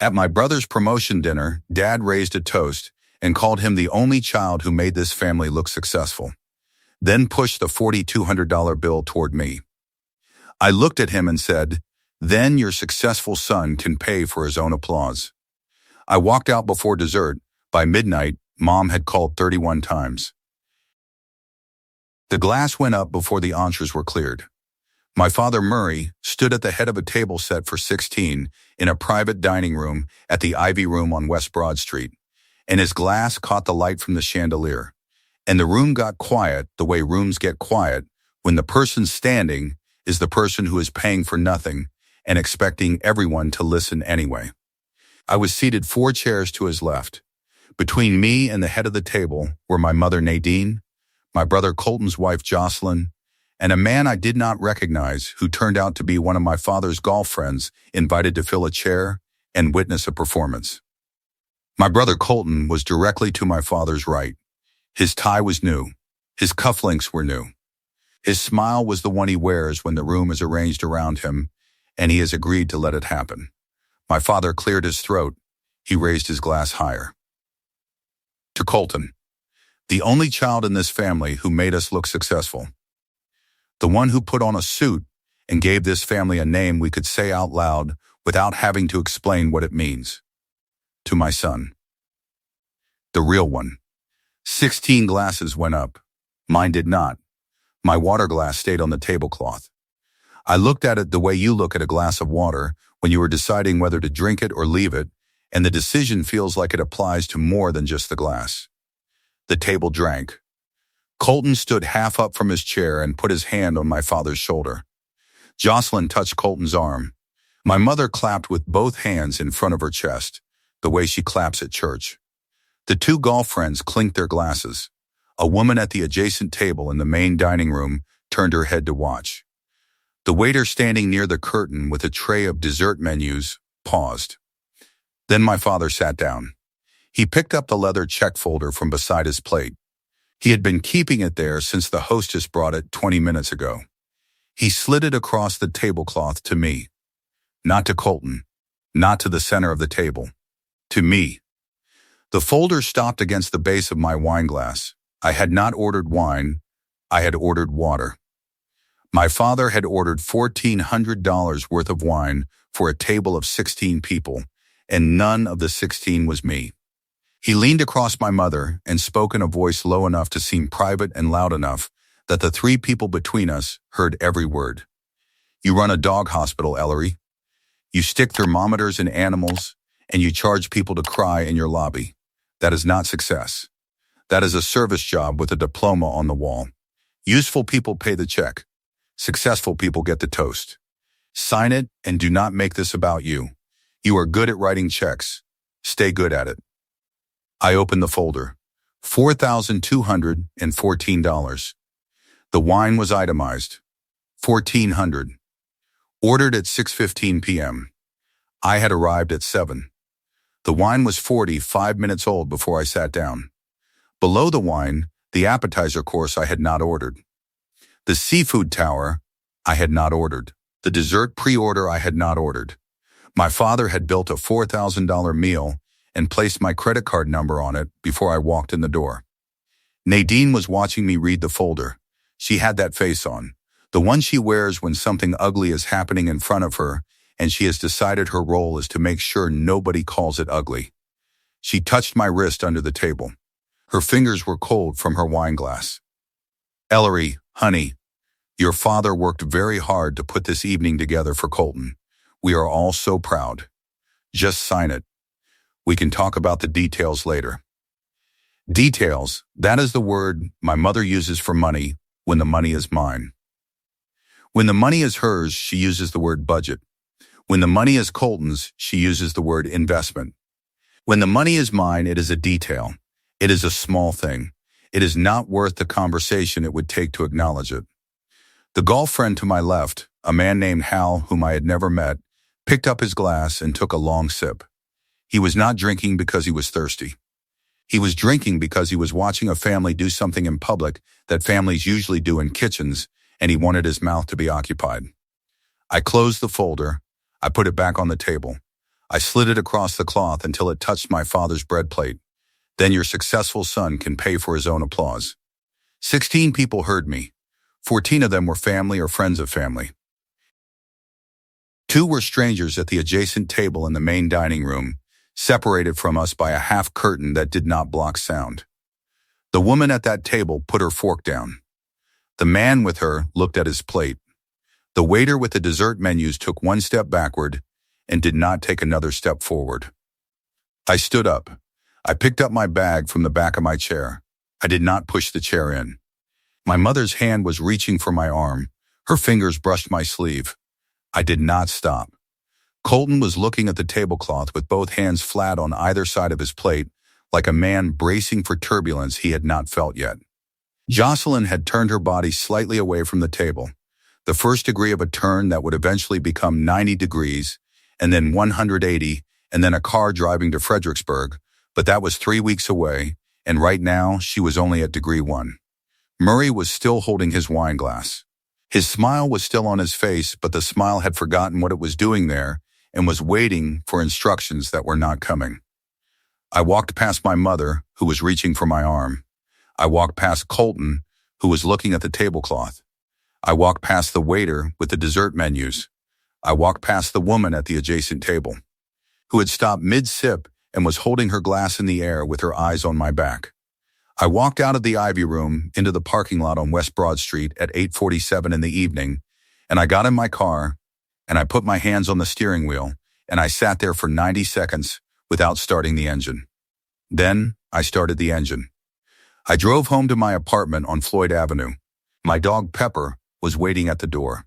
At my brother's promotion dinner, Dad raised a toast and called him the only child who made this family look successful, then pushed the $4,200 bill toward me. I looked at him and said, "Then your successful son can pay for his own applause." I walked out before dessert. By midnight, Mom had called 31 times. The glass went up before the entrees were cleared. My father, Murray, stood at the head of a table set for 16 in a private dining room at the Ivy Room on West Broad Street, and his glass caught the light from the chandelier. And the room got quiet the way rooms get quiet when the person standing is the person who is paying for nothing and expecting everyone to listen anyway. I was seated 4 chairs to his left. Between me and the head of the table were my mother, Nadine, my brother Colton's wife, Jocelyn, and a man I did not recognize who turned out to be one of my father's golf friends invited to fill a chair and witness a performance. My brother Colton was directly to my father's right. His tie was new. His cufflinks were new. His smile was the one he wears when the room is arranged around him, and he has agreed to let it happen. My father cleared his throat. He raised his glass higher. To Colton, the only child in this family who made us look successful. The one who put on a suit and gave this family a name we could say out loud without having to explain what it means. To my son. The real one. 16 glasses went up. Mine did not. My water glass stayed on the tablecloth. I looked at it the way you look at a glass of water when you are deciding whether to drink it or leave it, and the decision feels like it applies to more than just the glass. The table drank. Colton stood half up from his chair and put his hand on my father's shoulder. Jocelyn touched Colton's arm. My mother clapped with both hands in front of her chest, the way she claps at church. The 2 golf friends clinked their glasses. A woman at the adjacent table in the main dining room turned her head to watch. The waiter standing near the curtain with a tray of dessert menus paused. Then my father sat down. He picked up the leather check folder from beside his plate. He had been keeping it there since the hostess brought it 20 minutes ago. He slid it across the tablecloth to me. Not to Colton. Not to the center of the table. To me. The folder stopped against the base of my wine glass. I had not ordered wine. I had ordered water. My father had ordered $1,400 worth of wine for a table of 16 people, and none of the 16 was me. He leaned across my mother and spoke in a voice low enough to seem private and loud enough that the 3 people between us heard every word. You run a dog hospital, Ellery. You stick thermometers in animals, and you charge people to cry in your lobby. That is not success. That is a service job with a diploma on the wall. Useful people pay the check. Successful people get the toast. Sign it and do not make this about you. You are good at writing checks. Stay good at it. I opened the folder. $4,214. The wine was itemized. $1,400. Ordered at 6:15 p.m. I had arrived at 7. The wine was 45 minutes old before I sat down. Below the wine, the appetizer course I had not ordered. The seafood tower I had not ordered. The dessert pre-order I had not ordered. My father had built a $4,000 meal and placed my credit card number on it before I walked in the door. Nadine was watching me read the folder. She had that face on, the one she wears when something ugly is happening in front of her, and she has decided her role is to make sure nobody calls it ugly. She touched my wrist under the table. Her fingers were cold from her wine glass. Ellery, honey, your father worked very hard to put this evening together for Colton. We are all so proud. Just sign it. We can talk about the details later. Details, that is the word my mother uses for money when the money is mine. When the money is hers, she uses the word budget. When the money is Colton's, she uses the word investment. When the money is mine, it is a detail. It is a small thing. It is not worth the conversation it would take to acknowledge it. The golf friend to my left, a man named Hal, whom I had never met, picked up his glass and took a long sip. He was not drinking because he was thirsty. He was drinking because he was watching a family do something in public that families usually do in kitchens, and he wanted his mouth to be occupied. I closed the folder. I put it back on the table. I slid it across the cloth until it touched my father's bread plate. Then your successful son can pay for his own applause. 16 people heard me. 14 of them were family or friends of family. 2 were strangers at the adjacent table in the main dining room, separated from us by a half curtain that did not block sound. The woman at that table put her fork down. The man with her looked at his plate. The waiter with the dessert menus took 1 step backward and did not take another step forward. I stood up. I picked up my bag from the back of my chair. I did not push the chair in. My mother's hand was reaching for my arm. Her fingers brushed my sleeve. I did not stop. Colton was looking at the tablecloth with both hands flat on either side of his plate, like a man bracing for turbulence he had not felt yet. Jocelyn had turned her body slightly away from the table, the first degree of a turn that would eventually become 90 degrees, and then 180, and then a car driving to Fredericksburg, but that was 3 weeks away, and right now she was only at degree 1. Murray was still holding his wine glass. His smile was still on his face, but the smile had forgotten what it was doing there and was waiting for instructions that were not coming. I walked past my mother, who was reaching for my arm. I walked past Colton, who was looking at the tablecloth. I walked past the waiter with the dessert menus. I walked past the woman at the adjacent table, who had stopped mid-sip and was holding her glass in the air with her eyes on my back. I walked out of the Ivy Room into the parking lot on West Broad Street at 8:47 in the evening, and I got in my car, and I put my hands on the steering wheel, and I sat there for 90 seconds without starting the engine. Then I started the engine. I drove home to my apartment on Floyd Avenue. My dog Pepper was waiting at the door.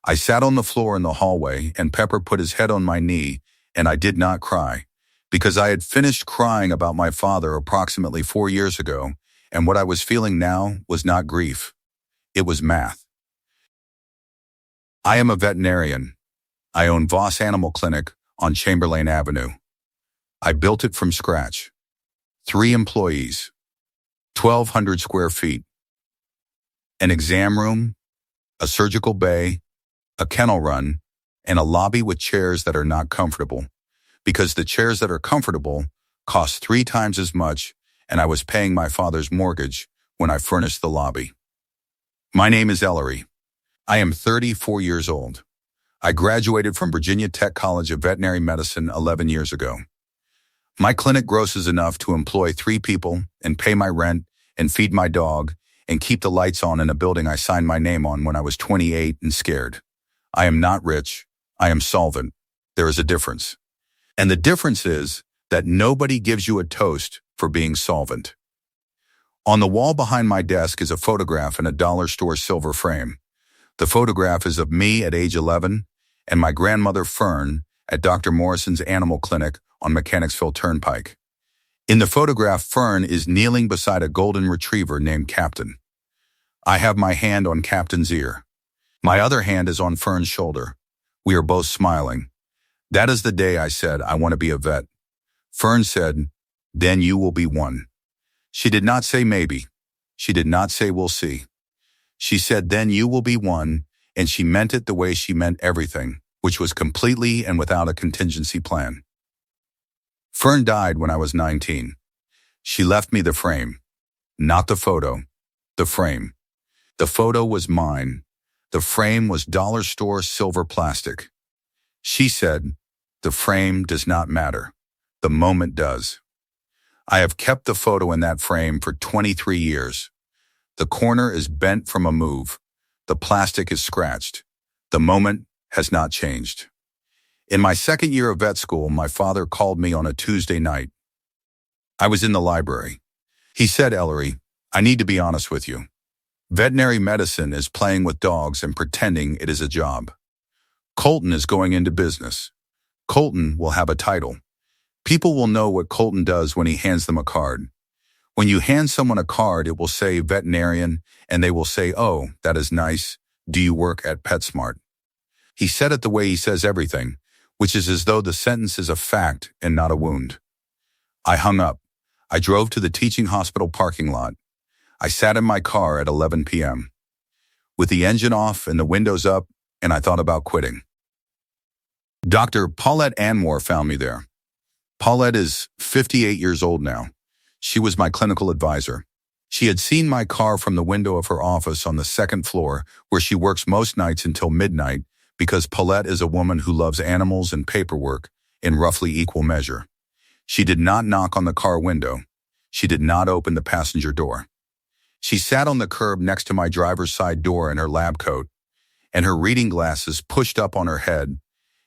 I sat on the floor in the hallway, and Pepper put his head on my knee, and I did not cry, because I had finished crying about my father approximately 4 years ago, and what I was feeling now was not grief. It was math. I am a veterinarian. I own Voss Animal Clinic on Chamberlain Avenue. I built it from scratch. 3 employees, 1,200 square feet, an exam room, a surgical bay, a kennel run, and a lobby with chairs that are not comfortable, because the chairs that are comfortable cost 3 times as much, and I was paying my father's mortgage when I furnished the lobby. My name is Ellery. I am 34 years old. I graduated from Virginia Tech College of Veterinary Medicine 11 years ago. My clinic grosses enough to employ 3 people and pay my rent and feed my dog and keep the lights on in a building I signed my name on when I was 28 and scared. I am not rich. I am solvent. There is a difference. And the difference is that nobody gives you a toast for being solvent. On the wall behind my desk is a photograph in a dollar store silver frame. The photograph is of me at age 11 and my grandmother Fern at Dr. Morrison's Animal Clinic on Mechanicsville Turnpike. In the photograph, Fern is kneeling beside a golden retriever named Captain. I have my hand on Captain's ear. My other hand is on Fern's shoulder. We are both smiling. That is the day I said, I want to be a vet. Fern said, then you will be one. She did not say maybe. She did not say we'll see. She said, then you will be one, and she meant it the way she meant everything, which was completely and without a contingency plan. Fern died when I was 19. She left me the frame. Not the photo. The frame. The photo was mine. The frame was dollar store silver plastic. She said, the frame does not matter. The moment does. I have kept the photo in that frame for 23 years. The corner is bent from a move. The plastic is scratched. The moment has not changed. In my second year of vet school, my father called me on a Tuesday night. I was in the library. He said, Ellery, I need to be honest with you. Veterinary medicine is playing with dogs and pretending it is a job. Colton is going into business. Colton will have a title. People will know what Colton does when he hands them a card. When you hand someone a card, it will say veterinarian, and they will say, oh, that is nice. Do you work at PetSmart? He said it the way he says everything, which is as though the sentence is a fact and not a wound. I hung up. I drove to the teaching hospital parking lot. I sat in my car at 11 p.m. with the engine off and the windows up, and I thought about quitting. Dr. Paulette Anwar found me there. Paulette is 58 years old now. She was my clinical advisor. She had seen my car from the window of her office on the second floor, where she works most nights until midnight, because Paulette is a woman who loves animals and paperwork in roughly equal measure. She did not knock on the car window. She did not open the passenger door. She sat on the curb next to my driver's side door in her lab coat, and her reading glasses pushed up on her head,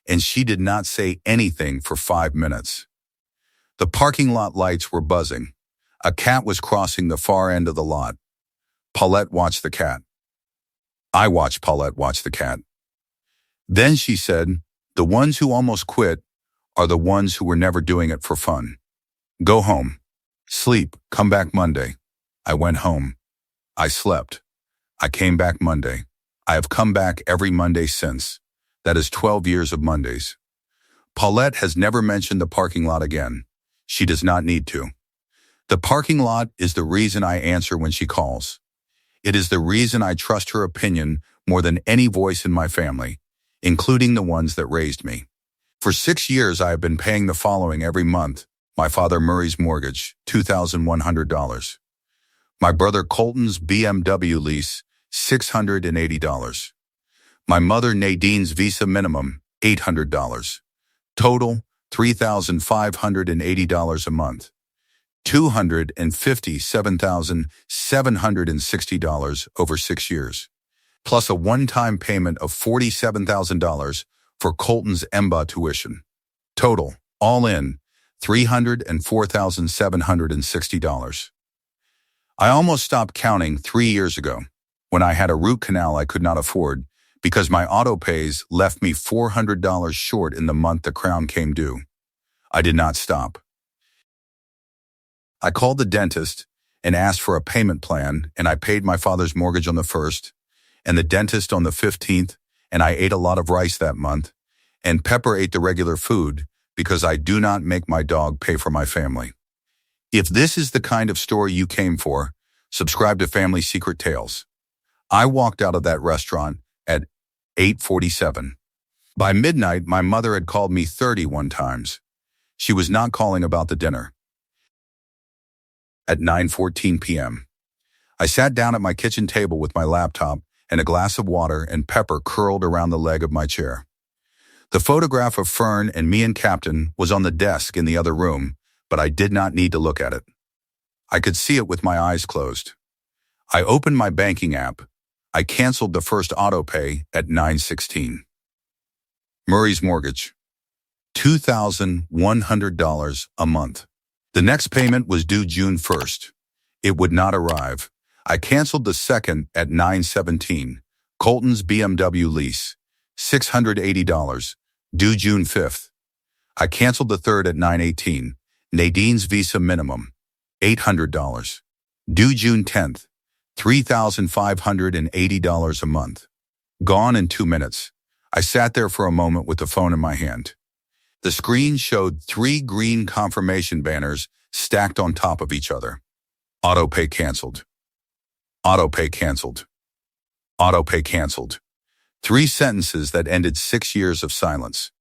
and she did not say anything for 5 minutes. The parking lot lights were buzzing. A cat was crossing the far end of the lot. Paulette watched the cat. I watched Paulette watch the cat. Then she said, "The ones who almost quit are the ones who were never doing it for fun. Go home. Sleep. Come back Monday." I went home. I slept. I came back Monday. I have come back every Monday since. That is 12 years of Mondays. Paulette has never mentioned the parking lot again. She does not need to. The parking lot is the reason I answer when she calls. It is the reason I trust her opinion more than any voice in my family, including the ones that raised me. For 6 years, I have been paying the following every month: my father Murray's mortgage, $2,100. My brother Colton's BMW lease, $680. My mother Nadine's Visa minimum, $800. Total, $3,580 a month. $257,760 over 6 years, plus a one-time payment of $47,000 for Colton's EMBA tuition. Total, all in, $304,760. I almost stopped counting 3 years ago, when I had a root canal I could not afford, because my autopays left me $400 short in the month the crown came due. I did not stop. I called the dentist and asked for a payment plan, and I paid my father's mortgage on the 1st, and the dentist on the 15th, and I ate a lot of rice that month, and Pepper ate the regular food because I do not make my dog pay for my family. If this is the kind of story you came for, subscribe to Family Secret Tales. I walked out of that restaurant at 8:47. By midnight, my mother had called me 31 times. She was not calling about the dinner. At 9:14 p.m., I sat down at my kitchen table with my laptop and a glass of water, and Pepper curled around the leg of my chair. The photograph of Fern and me and Captain was on the desk in the other room, but I did not need to look at it. I could see it with my eyes closed. I opened my banking app. I canceled the first autopay at 9:16. Murray's mortgage, $2,100 a month. The next payment was due June 1st. It would not arrive. I canceled the second at 9:17. Colton's BMW lease, $680, due June 5th. I canceled the third at 9:18. Nadine's Visa minimum, $800, due June 10th, $3,580 a month. Gone in 2 minutes. I sat there for a moment with the phone in my hand. The screen showed 3 green confirmation banners stacked on top of each other. Autopay canceled. Autopay canceled. Autopay canceled. 3 sentences that ended 6 years of silence.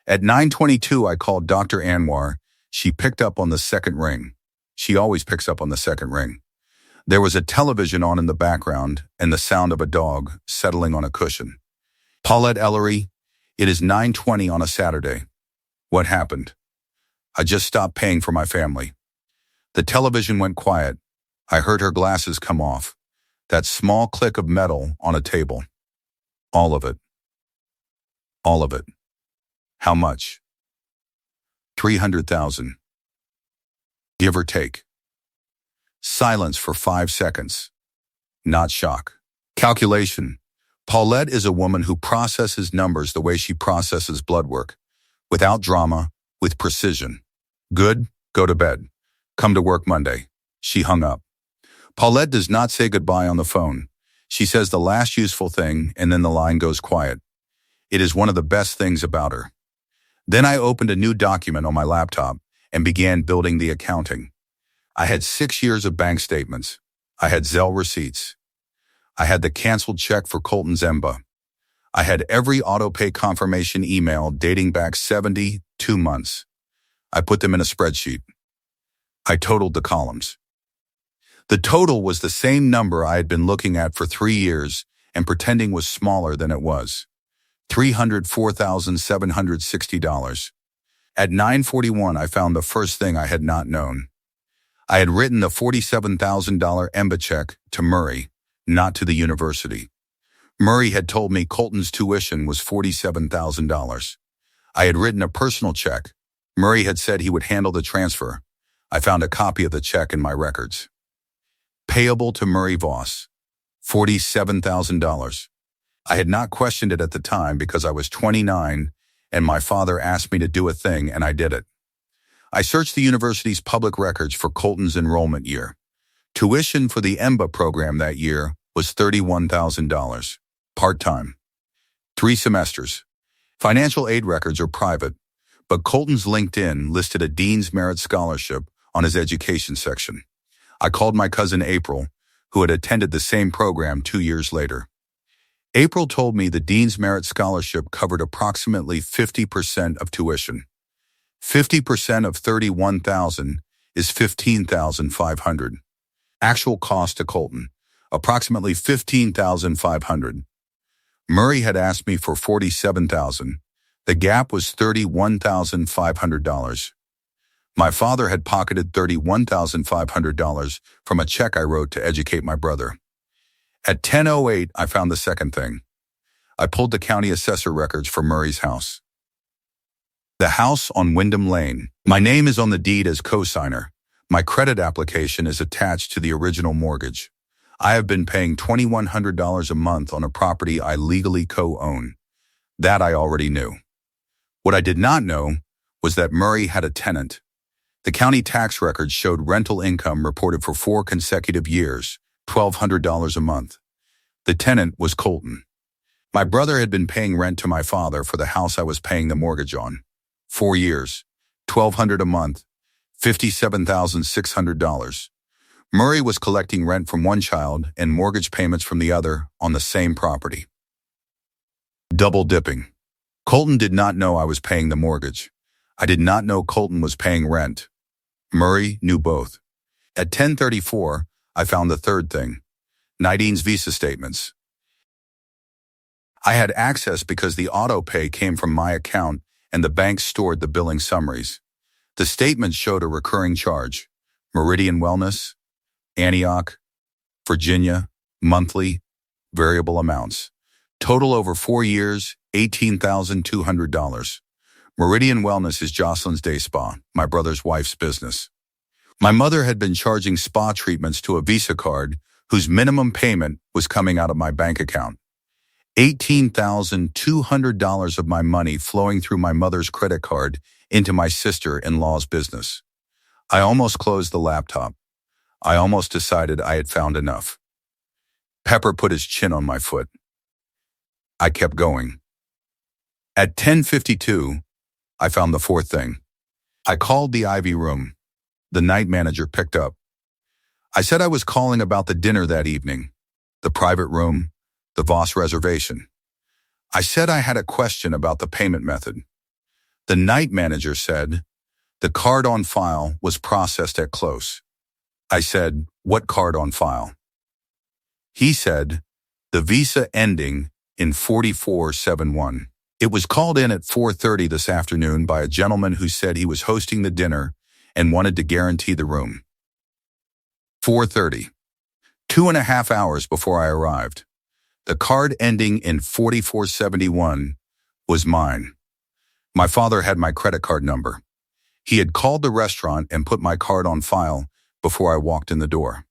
At 9:22, I called Dr. Anwar. She picked up on the second ring. She always picks up on the second ring. There was a television on in the background and the sound of a dog settling on a cushion. "Paulette Ellery, it is 9:20 on a Saturday. What happened?" I just stopped paying for my family. The television went quiet. I heard her glasses come off. That small click of metal on a table. All of it. All of it. How much? 300,000. Give or take. Silence for 5 seconds. Not shock. Calculation. Paulette is a woman who processes numbers the way she processes blood work. Without drama, with precision. Good, go to bed. Come to work Monday. She hung up. Paulette does not say goodbye on the phone. She says the last useful thing, and then the line goes quiet. It is one of the best things about her. Then I opened a new document on my laptop and began building the accounting. I had 6 years of bank statements. I had Zelle receipts. I had the canceled check for Colton's EMBA. I had every autopay confirmation email dating back 72 months. I put them in a spreadsheet. I totaled the columns. The total was the same number I had been looking at for 3 years and pretending was smaller than it was. $304,760. At 9:41, I found the first thing I had not known. I had written the $47,000 EMBA check to Murray, not to the university. Murray had told me Colton's tuition was $47,000. I had written a personal check. Murray had said he would handle the transfer. I found a copy of the check in my records. Payable to Murray Voss, $47,000. I had not questioned it at the time because I was 29 and my father asked me to do a thing and I did it. I searched the university's public records for Colton's enrollment year. Tuition for the EMBA program that year was $31,000. Part-time. 3 semesters. Financial aid records are private, but Colton's LinkedIn listed a Dean's Merit Scholarship on his education section. I called my cousin April, who had attended the same program 2 years later. April told me the Dean's Merit Scholarship covered approximately 50% of tuition. 50% of $31,000 is $15,500. Actual cost to Colton, approximately $15,500. Murray had asked me for $47,000. The gap was $31,500. My father had pocketed $31,500 from a check I wrote to educate my brother. At 10:08, I found the second thing. I pulled the county assessor records for Murray's house. The house on Wyndham Lane. My name is on the deed as cosigner. My credit application is attached to the original mortgage. I have been paying $2,100 a month on a property I legally co-own. That I already knew. What I did not know was that Murray had a tenant. The county tax records showed rental income reported for 4 consecutive years, $1,200 a month. The tenant was Colton. My brother had been paying rent to my father for the house I was paying the mortgage on. 4 years, $1,200 a month, $57,600. Murray was collecting rent from one child and mortgage payments from the other on the same property. Double dipping. Colton did not know I was paying the mortgage. I did not know Colton was paying rent. Murray knew both. At 10:34, I found the third thing. Nadine's visa statements. I had access because the autopay came from my account and the bank stored the billing summaries. The statements showed a recurring charge. Meridian Wellness, Antioch, Virginia, monthly, variable amounts. Total over 4 years, $18,200. Meridian Wellness is Jocelyn's Day Spa, my brother's wife's business. My mother had been charging spa treatments to a Visa card whose minimum payment was coming out of my bank account. $18,200 of my money flowing through my mother's credit card into my sister-in-law's business. I almost closed the laptop. I almost decided I had found enough. Pepper put his chin on my foot. I kept going. At 10:52, I found the fourth thing. I called the Ivy room. The night manager picked up. I said I was calling about the dinner that evening, the private room, the Voss reservation. I said I had a question about the payment method. The night manager said, the card on file was processed at close. I said, what card on file? He said, the Visa ending in 4471. It was called in at 4:30 this afternoon by a gentleman who said he was hosting the dinner and wanted to guarantee the room. 4:30. 2.5 hours before I arrived. The card ending in 4471 was mine. My father had my credit card number. He had called the restaurant and put my card on file before I walked in the door.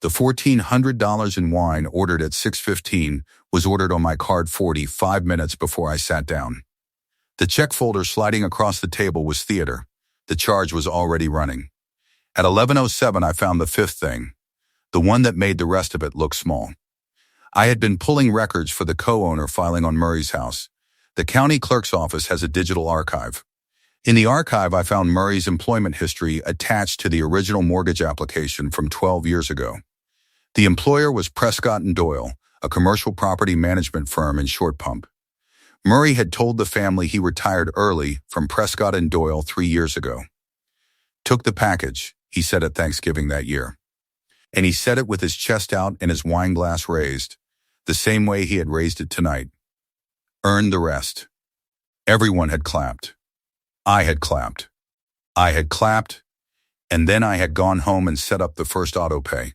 The $1,400 in wine ordered at 6:15 was ordered on my card 45 minutes before I sat down. The check folder sliding across the table was theater. The charge was already running. At 11:07, I found the fifth thing, the one that made the rest of it look small. I had been pulling records for the co-owner filing on Murray's house. The county clerk's office has a digital archive. In the archive, I found Murray's employment history attached to the original mortgage application from 12 years ago. The employer was Prescott & Doyle, a commercial property management firm in Short Pump. Murray had told the family he retired early from Prescott and Doyle 3 years ago. Took the package, he said at Thanksgiving that year. And he said it with his chest out and his wine glass raised, the same way he had raised it tonight. Earned the rest. Everyone had clapped. I had clapped. I had clapped, and then I had gone home and set up the first autopay,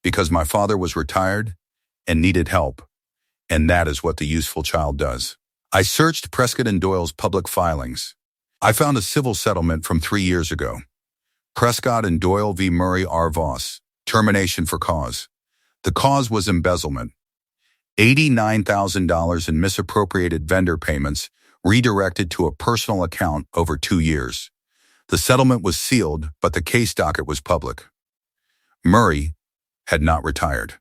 because my father was retired and needed help, and that is what the useful child does. I searched Prescott and Doyle's public filings. I found a civil settlement from 3 years ago. Prescott and Doyle v. Murray R. Voss, termination for cause. The cause was embezzlement. $89,000 in misappropriated vendor payments redirected to a personal account over 2 years. The settlement was sealed, but the case docket was public. Murray had not retired.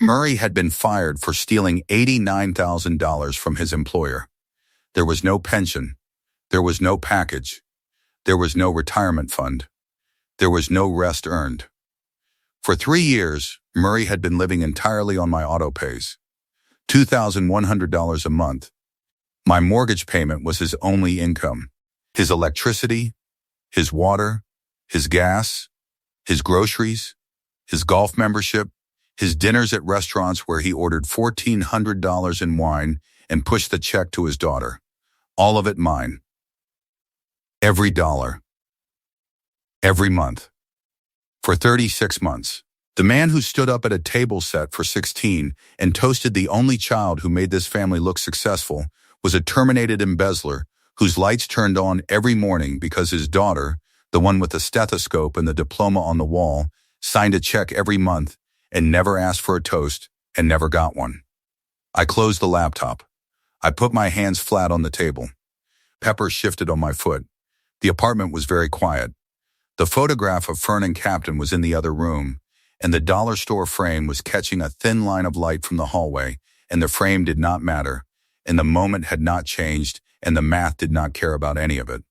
Murray had been fired for stealing $89,000 from his employer. There was no pension. There was no package. There was no retirement fund. There was no rest earned. For 3 years, Murray had been living entirely on my autopays. $2,100 a month. My mortgage payment was his only income. His electricity, his water, his gas, his groceries, his golf membership, his dinners at restaurants where he ordered $1,400 in wine and pushed the check to his daughter. All of it mine. Every dollar. Every month. For 36 months. The man who stood up at a table set for 16 and toasted the only child who made this family look successful was a terminated embezzler whose lights turned on every morning because his daughter, the one with the stethoscope and the diploma on the wall, signed a check every month and never asked for a toast and never got one. I closed the laptop. I put my hands flat on the table. Pepper shifted on my foot. The apartment was very quiet. The photograph of Fern and Captain was in the other room, and the dollar store frame was catching a thin line of light from the hallway, and the frame did not matter, and the moment had not changed, and the math did not care about any of it.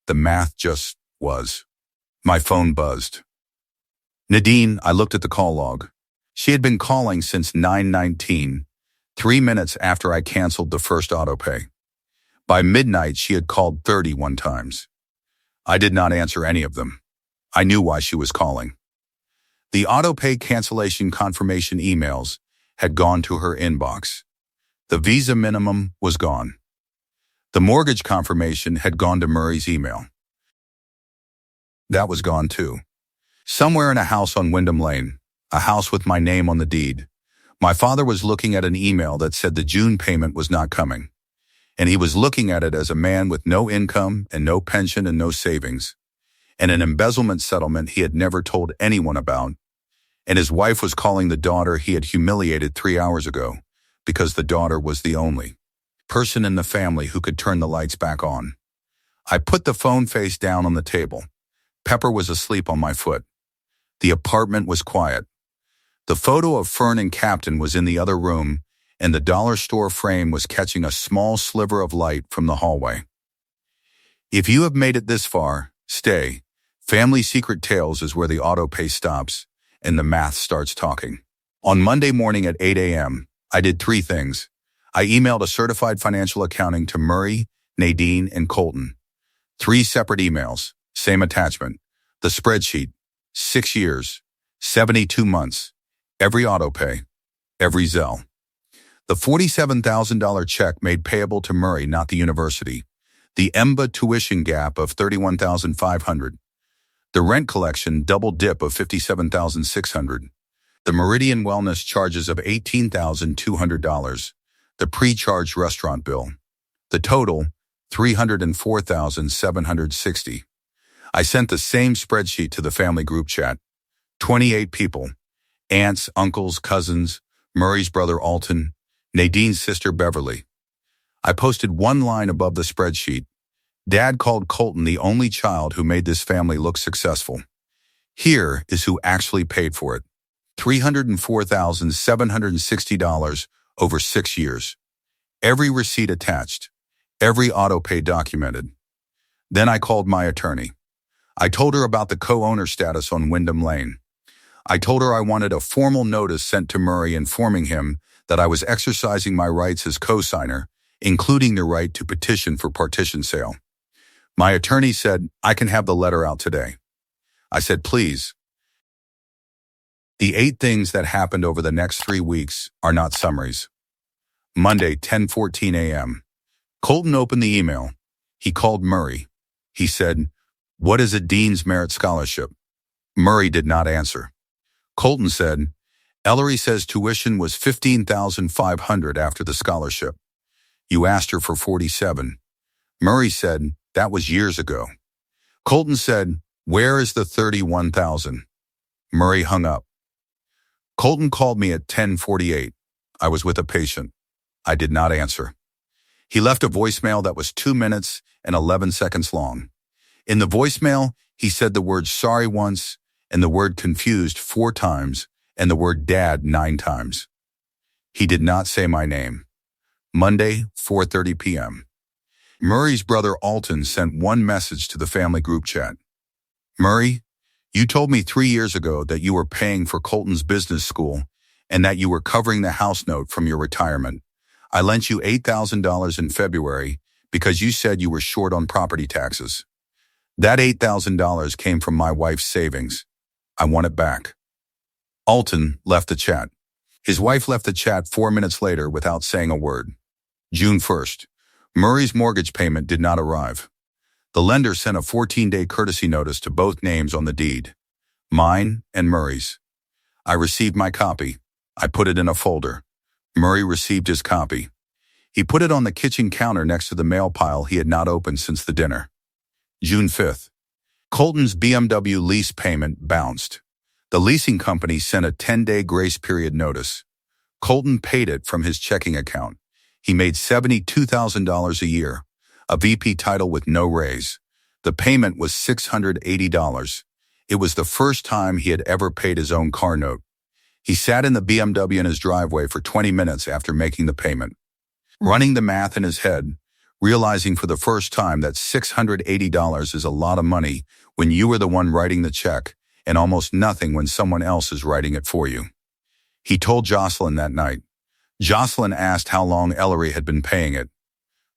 The math just was. My phone buzzed. Nadine, I looked at the call log. She had been calling since 9:19, 3 minutes after I canceled the first autopay. By midnight, she had called 31 times. I did not answer any of them. I knew why she was calling. The autopay cancellation confirmation emails had gone to her inbox. The visa minimum was gone. The mortgage confirmation had gone to Murray's email. That was gone too. Somewhere in a house on Wyndham Lane, a house with my name on the deed, my father was looking at an email that said the June payment was not coming. And he was looking at it as a man with no income and no pension and no savings, and an embezzlement settlement he had never told anyone about. And his wife was calling the daughter he had humiliated 3 hours ago, because the daughter was the only person in the family who could turn the lights back on. I put the phone face down on the table. Pepper was asleep on my foot. The apartment was quiet. The photo of Fern and Captain was in the other room, and the dollar store frame was catching a small sliver of light from the hallway. If you have made it this far, stay. Family Secret Tales is where the autopay stops, and the math starts talking. On Monday morning at 8 a.m., I did 3 things. I emailed a certified financial accounting to Murray, Nadine, and Colton. 3 separate emails, same attachment. The spreadsheet, 6 years, 72 months, every autopay, every Zelle. The $47,000 check made payable to Murray, not the university. The EMBA tuition gap of $31,500. The rent collection double dip of $57,600. The Meridian Wellness charges of $18,200. The pre-charged restaurant bill. The total, $304,760. I sent the same spreadsheet to the family group chat. 28 people. Aunts, uncles, cousins, Murray's brother Alton, Nadine's sister Beverly. I posted one line above the spreadsheet. Dad called Colton the only child who made this family look successful. Here is who actually paid for it. $304,760 over 6 years. Every receipt attached. Every autopay documented. Then I called my attorney. I told her about the co-owner status on Wyndham Lane. I told her I wanted a formal notice sent to Murray informing him that I was exercising my rights as co-signer including the right to petition for partition sale. My attorney said, "I can have the letter out today." I said, "Please." The 8 things that happened over the next 3 weeks are not summaries. Monday, 10:14 a.m. Colton opened the email. He called Murray. He said, "What is a Dean's Merit Scholarship?" Murray did not answer. Colton said, "Ellery says tuition was $15,500 after the scholarship. You asked her for 47. Murray said, "That was years ago." Colton said, "Where is the 31,000? Murray hung up. Colton called me at 10:48. I was with a patient. I did not answer. He left a voicemail that was 2 minutes and 11 seconds long. In the voicemail, he said the word sorry once, and the word confused 4 times, and the word dad 9 times. He did not say my name. Monday, 4:30 p.m. Murray's brother Alton sent one message to the family group chat. "Murray, you told me 3 years ago that you were paying for Colton's business school and that you were covering the house note from your retirement. I lent you $8,000 in February because you said you were short on property taxes. That $8,000 came from my wife's savings. I want it back." Alton left the chat. His wife left the chat 4 minutes later without saying a word. June 1st. Murray's mortgage payment did not arrive. The lender sent a 14-day courtesy notice to both names on the deed, mine and Murray's. I received my copy. I put it in a folder. Murray received his copy. He put it on the kitchen counter next to the mail pile he had not opened since the dinner. June 5th. Colton's BMW lease payment bounced. The leasing company sent a 10-day grace period notice. Colton paid it from his checking account. He made $72,000 a year, a VP title with no raise. The payment was $680. It was the first time he had ever paid his own car note. He sat in the BMW in his driveway for 20 minutes after making the payment, running the math in his head, realizing for the first time that $680 is a lot of money when you are the one writing the check and almost nothing when someone else is writing it for you. He told Jocelyn that night. Jocelyn asked how long Ellery had been paying it.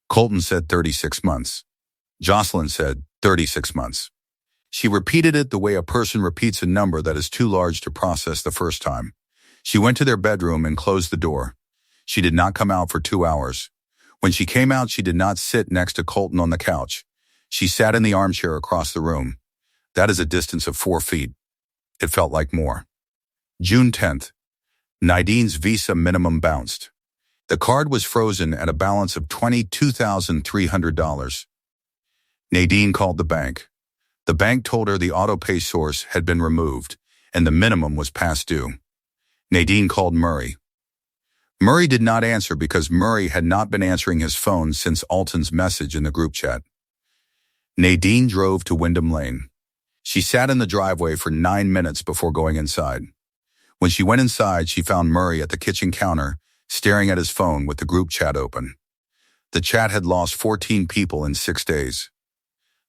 Colton said 36 months. Jocelyn said 36 months. She repeated it the way a person repeats a number that is too large to process the first time. She went to their bedroom and closed the door. She did not come out for 2 hours. When she came out, she did not sit next to Colton on the couch. She sat in the armchair across the room. That is a distance of 4 feet. It felt like more. June 10th. Nadine's Visa minimum bounced. The card was frozen at a balance of $22,300. Nadine called the bank. The bank told her the autopay source had been removed and the minimum was past due. Nadine called Murray. Murray did not answer because Murray had not been answering his phone since Alton's message in the group chat. Nadine drove to Wyndham Lane. She sat in the driveway for 9 minutes before going inside. When she went inside, she found Murray at the kitchen counter, staring at his phone with the group chat open. The chat had lost 14 people in 6 days.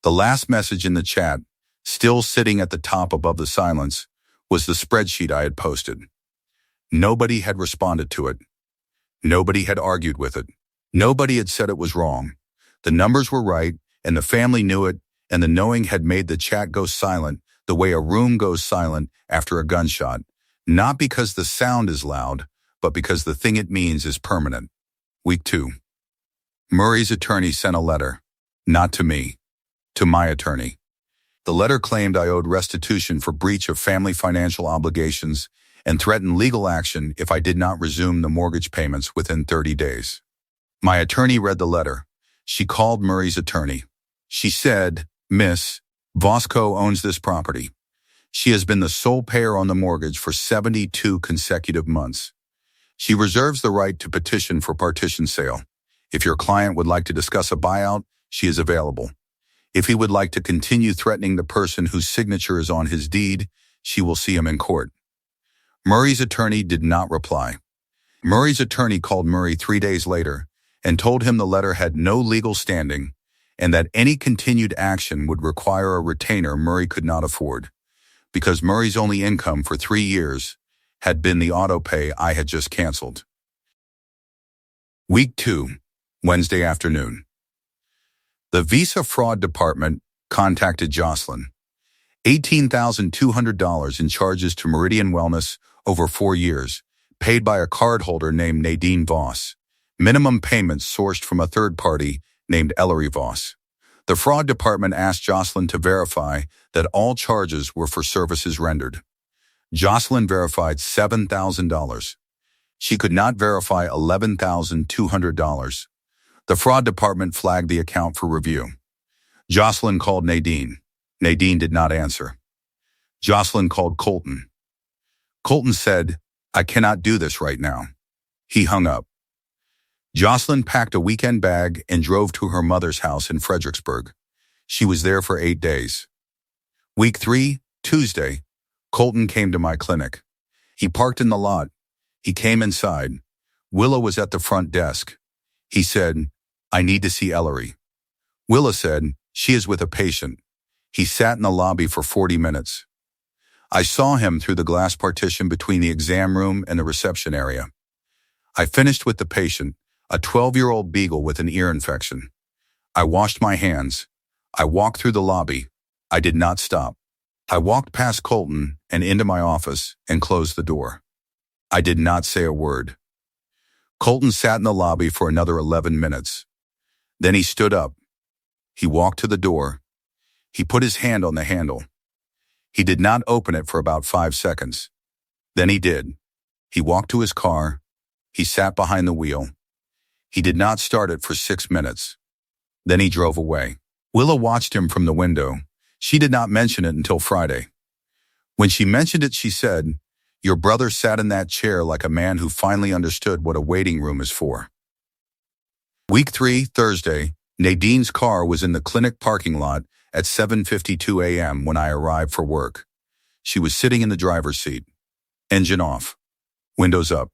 The last message in the chat, still sitting at the top above the silence, was the spreadsheet I had posted. Nobody had responded to it. Nobody had argued with it. Nobody had said it was wrong. The numbers were right, and the family knew it, and the knowing had made the chat go silent the way a room goes silent after a gunshot, not because the sound is loud, but because the thing it means is permanent. Week 2. Murray's attorney sent a letter, not to me, to my attorney. The letter claimed I owed restitution for breach of family financial obligations and threatened legal action if I did not resume the mortgage payments within 30 days. My attorney read the letter. She called Murray's attorney. She said, "Miss, Vosco owns this property. She has been the sole payer on the mortgage for 72 consecutive months. She reserves the right to petition for partition sale. If your client would like to discuss a buyout, she is available. If he would like to continue threatening the person whose signature is on his deed, she will see him in court." Murray's attorney did not reply. Murray's attorney called Murray 3 days later and told him the letter had no legal standing and that any continued action would require a retainer Murray could not afford, because Murray's only income for 3 years had been the autopay I had just canceled. Week 2. Wednesday afternoon. The Visa Fraud Department contacted Jocelyn. $18,200 in charges to Meridian Wellness over 4 years, paid by a cardholder named Nadine Voss. Minimum payments sourced from a third party named Ellery Voss. The fraud department asked Jocelyn to verify that all charges were for services rendered. Jocelyn verified $7,000. She could not verify $11,200. The fraud department flagged the account for review. Jocelyn called Nadine. Nadine did not answer. Jocelyn called Colton. Colton said, "I cannot do this right now." He hung up. Jocelyn packed a weekend bag and drove to her mother's house in Fredericksburg. She was there for 8 days. Week 3, Tuesday, Colton came to my clinic. He parked in the lot. He came inside. Willa was at the front desk. He said, "I need to see Ellery." Willa said, "She is with a patient." He sat in the lobby for 40 minutes. I saw him through the glass partition between the exam room and the reception area. I finished with the patient, a 12-year-old beagle with an ear infection. I washed my hands. I walked through the lobby. I did not stop. I walked past Colton and into my office and closed the door. I did not say a word. Colton sat in the lobby for another 11 minutes. Then he stood up. He walked to the door. He put his hand on the handle. He did not open it for about 5 seconds. Then he did. He walked to his car. He sat behind the wheel. He did not start it for 6 minutes. Then he drove away. Willa watched him from the window. She did not mention it until Friday. When she mentioned it, she said, "Your brother sat in that chair like a man who finally understood what a waiting room is for." Week 3, Thursday, Nadine's car was in the clinic parking lot at 7:52 a.m. when I arrived for work. She was sitting in the driver's seat. Engine off. Windows up.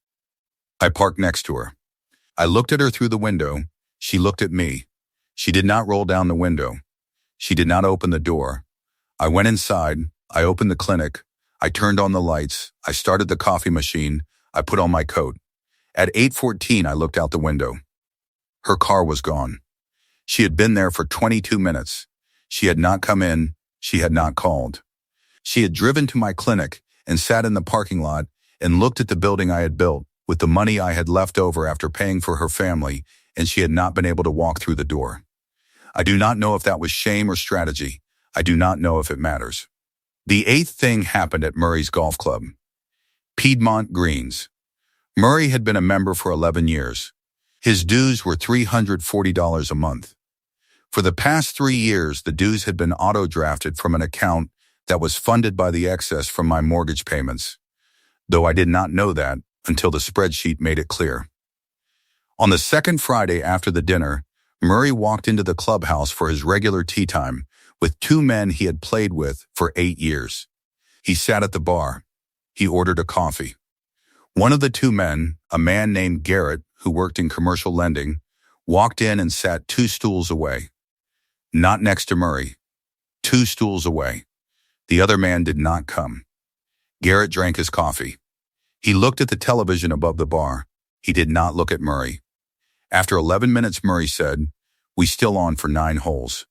I parked next to her. I looked at her through the window. She looked at me. She did not roll down the window. She did not open the door. I went inside. I opened the clinic. I turned on the lights. I started the coffee machine. I put on my coat. At 8:14, I looked out the window. Her car was gone. She had been there for 22 minutes. She had not come in. She had not called. She had driven to my clinic and sat in the parking lot and looked at the building I had built with the money I had left over after paying for her family, and she had not been able to walk through the door. I do not know if that was shame or strategy. I do not know if it matters. The 8th thing happened at Murray's golf club. Piedmont Greens. Murray had been a member for 11 years. His dues were $340 a month. For the past 3 years, the dues had been auto-drafted from an account that was funded by the excess from my mortgage payments, though I did not know that until the spreadsheet made it clear. On the second Friday after the dinner, Murray walked into the clubhouse for his regular tea time with 2 men he had played with for 8 years. He sat at the bar. He ordered a coffee. One of the 2 men, a man named Garrett, who worked in commercial lending, walked in and sat 2 stools away. Not next to Murray. 2 stools away. The other man did not come. Garrett drank his coffee. He looked at the television above the bar. He did not look at Murray. After 11 minutes, Murray said, "We still on for 9 holes."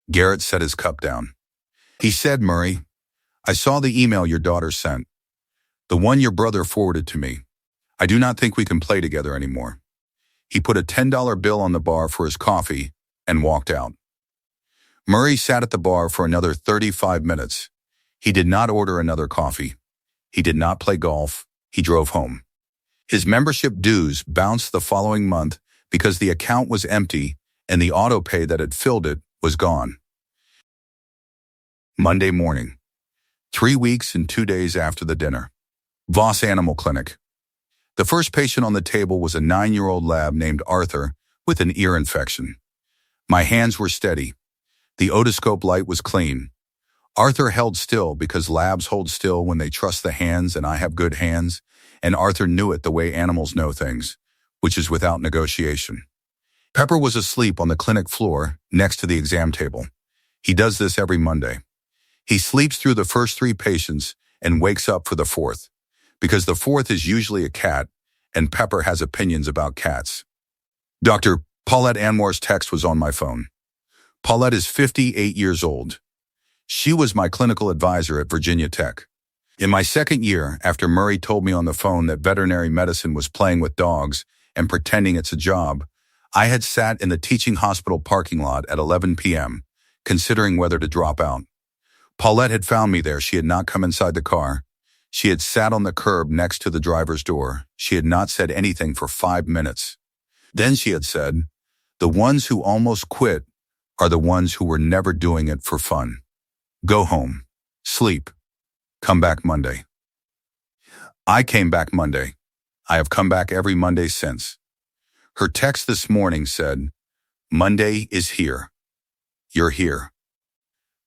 Garrett set his cup down. He said, "Murray, I saw the email your daughter sent. The one your brother forwarded to me. I do not think we can play together anymore." He put a $10 bill on the bar for his coffee and walked out. Murray sat at the bar for another 35 minutes. He did not order another coffee. He did not play golf. He drove home. His membership dues bounced the following month because the account was empty and the autopay that had filled it was gone. Monday morning. 3 weeks and 2 days after the dinner. Voss Animal Clinic. The first patient on the table was a 9-year-old lab named Arthur with an ear infection. My hands were steady. The otoscope light was clean. Arthur held still because labs hold still when they trust the hands, and I have good hands, and Arthur knew it the way animals know things, which is without negotiation. Pepper was asleep on the clinic floor next to the exam table. He does this every Monday. He sleeps through the first 3 patients and wakes up for the 4th, because the 4th is usually a cat, and Pepper has opinions about cats. "Doctor, Paulette Anwar's text was on my phone. Paulette is 58 years old. She was my clinical advisor at Virginia Tech. In my second year, after Murray told me on the phone that veterinary medicine was playing with dogs and pretending it's a job, I had sat in the teaching hospital parking lot at 11 p.m., considering whether to drop out. Paulette had found me there. She had not come inside the car. She had sat on the curb next to the driver's door. She had not said anything for 5 minutes. Then she had said, "The ones who almost quit are the ones who were never doing it for fun. Go home. Sleep. Come back Monday." I came back Monday. I have come back every Monday since. Her text this morning said, "Monday is here. You're here."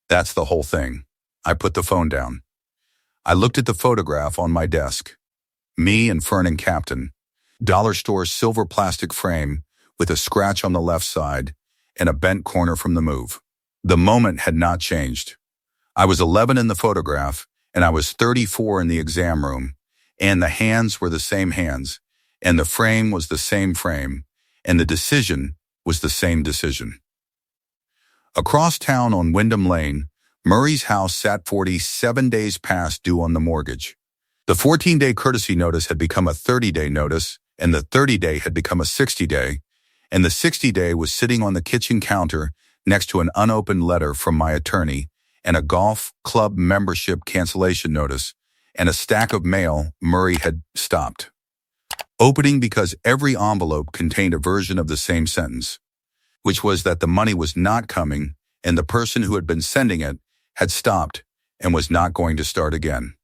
That's the whole thing. I put the phone down. I looked at the photograph on my desk. Me and Fern and Captain. Dollar store silver plastic frame with a scratch on the left side and a bent corner from the move. The moment had not changed. I was 11 in the photograph, and I was 34 in the exam room, and the hands were the same hands, and the frame was the same frame, and the decision was the same decision. Across town on Wyndham Lane, Murray's house sat 47 days past due on the mortgage. The 14-day courtesy notice had become a 30-day notice, and the 30-day had become a 60-day, and the 60-day was sitting on the kitchen counter next to an unopened letter from my attorney and a golf club membership cancellation notice and a stack of mail Murray had stopped opening because every envelope contained a version of the same sentence, which was that the money was not coming and the person who had been sending it had stopped and was not going to start again.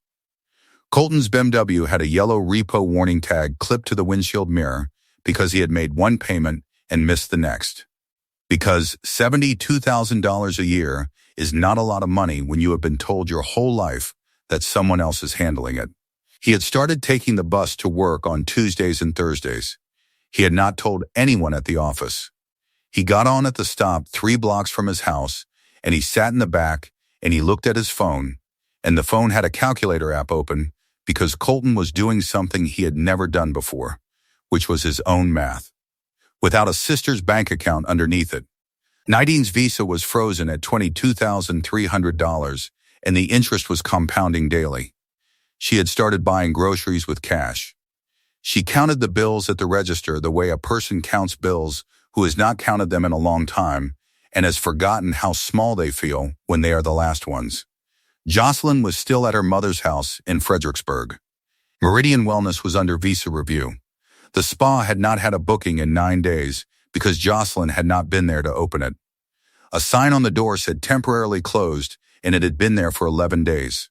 Colton's BMW had a yellow repo warning tag clipped to the windshield mirror because he had made one payment and missed the next. Because $72,000 a year is not a lot of money when you have been told your whole life that someone else is handling it. He had started taking the bus to work on Tuesdays and Thursdays. He had not told anyone at the office. He got on at the stop 3 blocks from his house, and he sat in the back, and he looked at his phone, and the phone had a calculator app open because Colton was doing something he had never done before, which was his own math, without a sister's bank account underneath it. Nadine's visa was frozen at $22,300, and the interest was compounding daily. She had started buying groceries with cash. She counted the bills at the register the way a person counts bills who has not counted them in a long time and has forgotten how small they feel when they are the last ones. Jocelyn was still at her mother's house in Fredericksburg. Meridian Wellness was under visa review. The spa had not had a booking in 9 days because Jocelyn had not been there to open it. A sign on the door said temporarily closed, and it had been there for 11 days.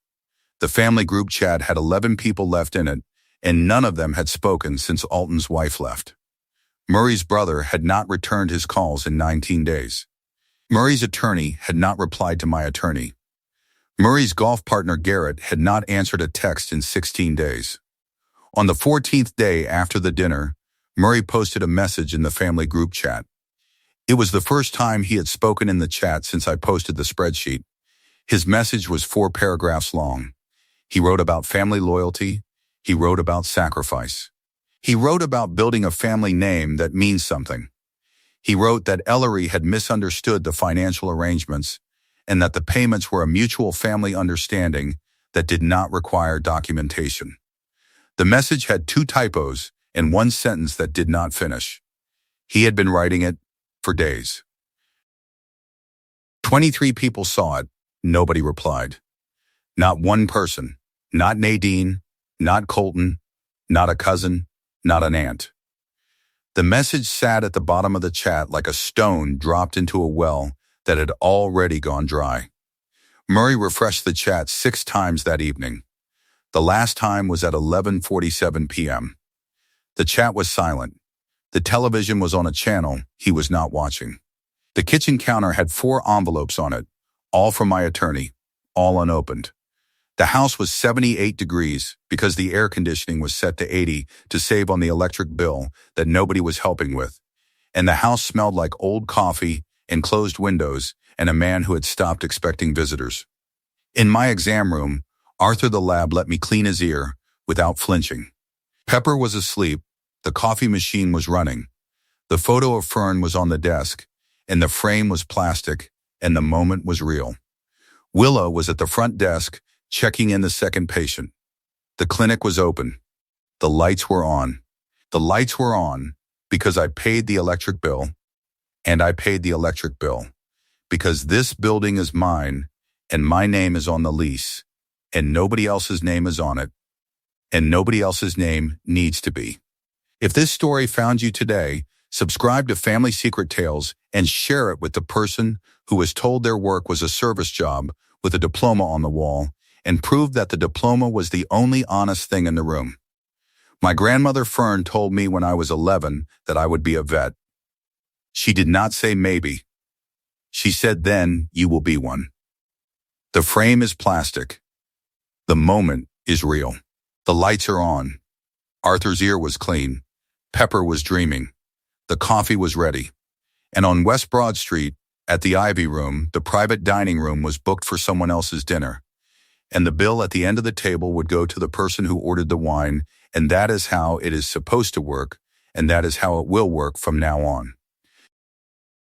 The family group chat had 11 people left in it, and none of them had spoken since Alton's wife left. Murray's brother had not returned his calls in 19 days. Murray's attorney had not replied to my attorney. Murray's golf partner Garrett had not answered a text in 16 days. On the 14th day after the dinner, Murray posted a message in the family group chat. It was the first time he had spoken in the chat since I posted the spreadsheet. His message was 4 paragraphs long. He wrote about family loyalty. He wrote about sacrifice. He wrote about building a family name that means something. He wrote that Ellery had misunderstood the financial arrangements and that the payments were a mutual family understanding that did not require documentation. The message had 2 typos and 1 sentence that did not finish. He had been writing it for days. 23 people saw it. Nobody replied. Not one person. Not Nadine. Not Colton. Not a cousin. Not an aunt. The message sat at the bottom of the chat like a stone dropped into a well that had already gone dry. Murray refreshed the chat 6 times that evening. The last time was at 11:47 p.m. The chat was silent. The television was on a channel he was not watching. The kitchen counter had 4 envelopes on it, all from my attorney, all unopened. The house was 78 degrees because the air conditioning was set to 80 to save on the electric bill that nobody was helping with, and the house smelled like old coffee and closed windows and a man who had stopped expecting visitors. In my exam room, Arthur the lab let me clean his ear without flinching. Pepper was asleep. The coffee machine was running. The photo of Fern was on the desk, and the frame was plastic, and the moment was real. Willow was at the front desk, checking in the second patient. The clinic was open. The lights were on. The lights were on because I paid the electric bill, and I paid the electric bill because this building is mine, and my name is on the lease, and nobody else's name is on it, and nobody else's name needs to be. If this story found you today, subscribe to Family Secret Tales and share it with the person who was told their work was a service job with a diploma on the wall and proved that the diploma was the only honest thing in the room. My grandmother Fern told me when I was 11 that I would be a vet. She did not say maybe. She said then you will be one. The frame is plastic. The moment is real. The lights are on. Arthur's ear was clean. Pepper was dreaming. The coffee was ready. And on West Broad Street, at the Ivy Room, the private dining room was booked for someone else's dinner. And the bill at the end of the table would go to the person who ordered the wine, and that is how it is supposed to work, and that is how it will work from now on.